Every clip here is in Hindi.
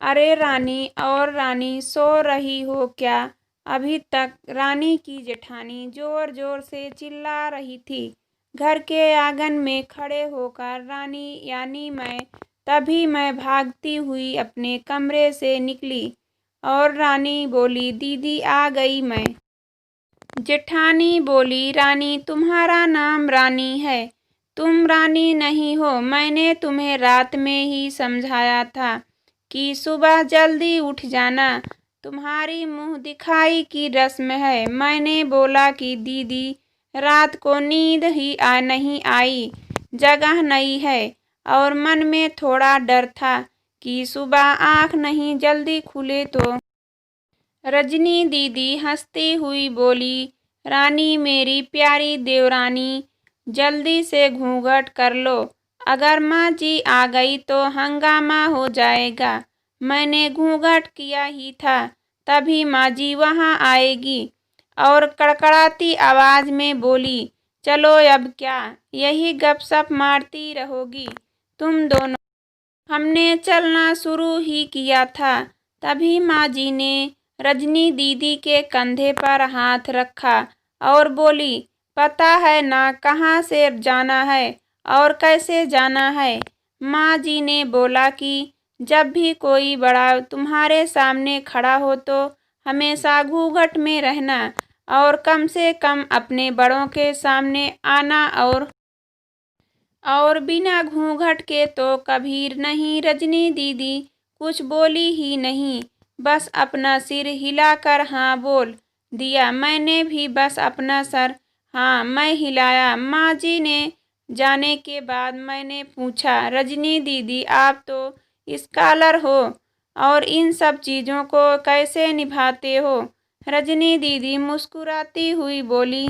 अरे रानी, और रानी सो रही हो क्या? अभी तक रानी की जेठानी जोर जोर से चिल्ला रही थी। घर के आंगन में खड़े होकर रानी यानी मैं भागती हुई अपने कमरे से निकली और रानी बोली, दीदी आ गई मैं। जेठानी बोली, रानी तुम्हारा नाम रानी है, तुम रानी नहीं हो। मैंने तुम्हें रात में ही समझाया था कि सुबह जल्दी उठ जाना, तुम्हारी मुंह दिखाई की रस्म है। मैंने बोला कि दीदी रात को नींद ही नहीं आई, जगह नहीं है, और मन में थोड़ा डर था कि सुबह आँख नहीं जल्दी खुले तो। रजनी दीदी हंसती हुई बोली, रानी मेरी प्यारी देवरानी, जल्दी से घूंघट कर लो, अगर माँ जी आ गई तो हंगामा हो जाएगा। मैंने घूंघट किया ही था, तभी माँ जी वहाँ आएगी। और कड़कड़ाती आवाज में बोली, चलो अब क्या यही गपशप मारती रहोगी तुम दोनों? हमने चलना शुरू ही किया था, तभी माँ जी ने रजनी दीदी के कंधे पर हाथ रखा और बोली, पता है ना कहाँ से जाना है और कैसे जाना है? माँ जी ने बोला कि जब भी कोई बड़ा तुम्हारे सामने खड़ा हो तो हमेशा घूंघट में रहना और कम से कम अपने बड़ों के सामने आना, और बिना घूंघट के तो कभी नहीं। रजनी दीदी कुछ बोली ही नहीं, बस अपना सिर हिलाकर हाँ बोल दिया। मैंने भी बस अपना सर हाँ मैं हिलाया। माँ जी ने जाने के बाद मैंने पूछा, रजनी दीदी आप तो स्कॉलर हो और इन सब चीज़ों को कैसे निभाते हो? रजनी दीदी मुस्कुराती हुई बोली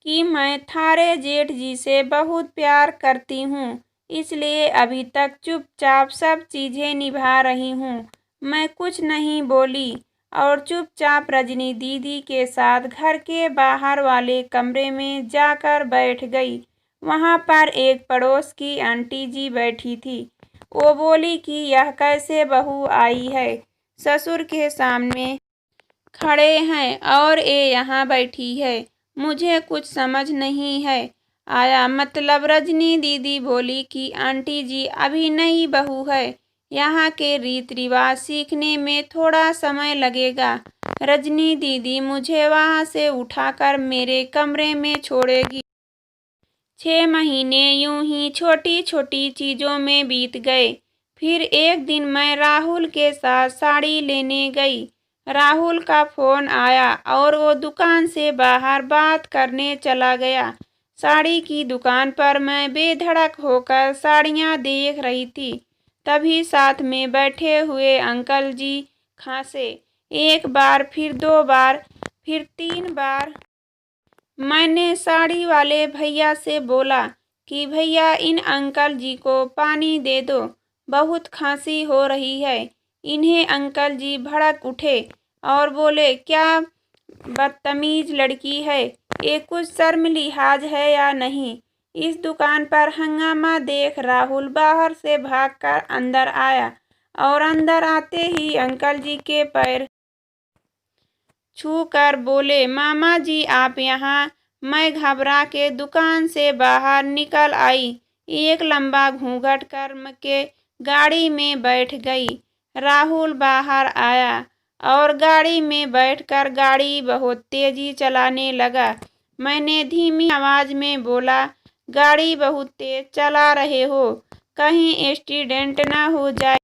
कि मैं थारे जेठ जी से बहुत प्यार करती हूँ, इसलिए अभी तक चुपचाप सब चीज़ें निभा रही हूँ। मैं कुछ नहीं बोली और चुपचाप रजनी दीदी के साथ घर के बाहर वाले कमरे में जाकर बैठ गई। वहाँ पर एक पड़ोस की आंटी जी बैठी थी। वो बोली कि यह कैसे बहू आई है, ससुर के सामने खड़े हैं और ये यहाँ बैठी है, मुझे कुछ समझ नहीं है आया। मतलब रजनी दीदी बोली कि आंटी जी अभी नई बहू है, यहाँ के रीत रिवाज सीखने में थोड़ा समय लगेगा। रजनी दीदी मुझे वहाँ से उठाकर मेरे कमरे में छोड़ेगी। 6 महीने यूं ही छोटी छोटी चीज़ों में बीत गए। फिर एक दिन मैं राहुल के साथ साड़ी लेने गई। राहुल का फ़ोन आया और वो दुकान से बाहर बात करने चला गया। साड़ी की दुकान पर मैं बेधड़क होकर साड़ियाँ देख रही थी, तभी साथ में बैठे हुए अंकल जी खांसे। एक बार, फिर 2 बार, फिर 3 बार। मैंने साड़ी वाले भैया से बोला कि भैया इन अंकल जी को पानी दे दो, बहुत खांसी हो रही है इन्हें। अंकल जी भड़क उठे और बोले, क्या बदतमीज लड़की है, ये कुछ शर्म लिहाज है या नहीं? इस दुकान पर हंगामा देख राहुल बाहर से भागकर अंदर आया और अंदर आते ही अंकल जी के पैर छू कर बोले, मामा जी आप यहाँ? मैं घबरा के दुकान से बाहर निकल आई, एक लंबा घूंघट कर के गाड़ी में बैठ गई। राहुल बाहर आया और गाड़ी में बैठकर गाड़ी बहुत तेजी चलाने लगा। मैंने धीमी आवाज में बोला, गाड़ी बहुत तेज चला रहे हो, कहीं एक्सीडेंट ना हो जाए।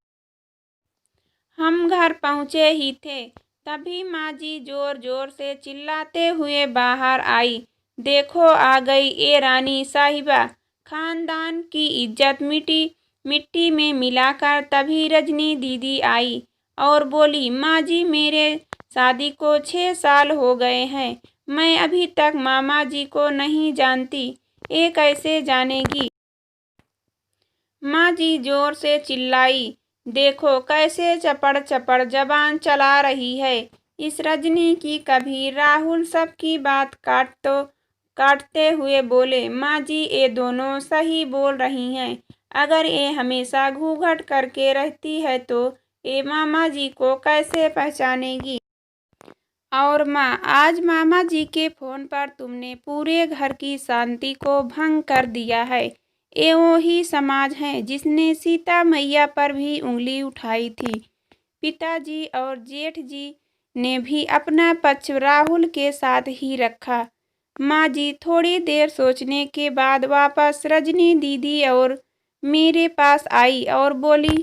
हम घर पहुँचे ही थे, तभी माँ जी जोर जोर से चिल्लाते हुए बाहर आई, देखो आ गई ये रानी साहिबा, खानदान की इज्जत मिट्टी मिट्टी में मिलाकर। तभी रजनी दीदी आई और बोली, माँ जी मेरे शादी को 6 साल हो गए हैं, मैं अभी तक मामा जी को नहीं जानती, ये कैसे जानेगी? माँ जी जोर से चिल्लाई, देखो कैसे चपड़ चपड़ जबान चला रही है इस रजनी की। कभी राहुल सबकी बात काटते हुए बोले, माँ जी ये दोनों सही बोल रही हैं, अगर ये हमेशा घूंघट करके रहती है तो ये मामा जी को कैसे पहचानेगी। और माँ, आज मामा जी के फोन पर तुमने पूरे घर की शांति को भंग कर दिया है। ये वो ही समाज है जिसने सीता मैया पर भी उंगली उठाई थी। पिताजी और जेठ जी ने भी अपना पक्ष राहुल के साथ ही रखा। माँ जी थोड़ी देर सोचने के बाद वापस रजनी दीदी और मेरे पास आई और बोली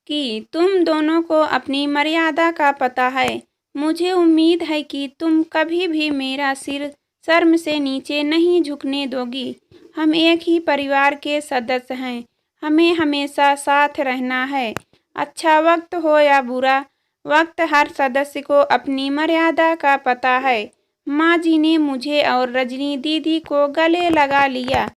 कि तुम दोनों को अपनी मर्यादा का पता है। मुझे उम्मीद है कि तुम कभी भी मेरा सिर शर्म से नीचे नहीं झुकने दोगी। हम एक ही परिवार के सदस्य हैं। हमें हमेशा साथ रहना है। अच्छा वक्त हो या बुरा वक्त, हर सदस्य को अपनी मर्यादा का पता है। माँ जी ने मुझे और रजनी दीदी को गले लगा लिया।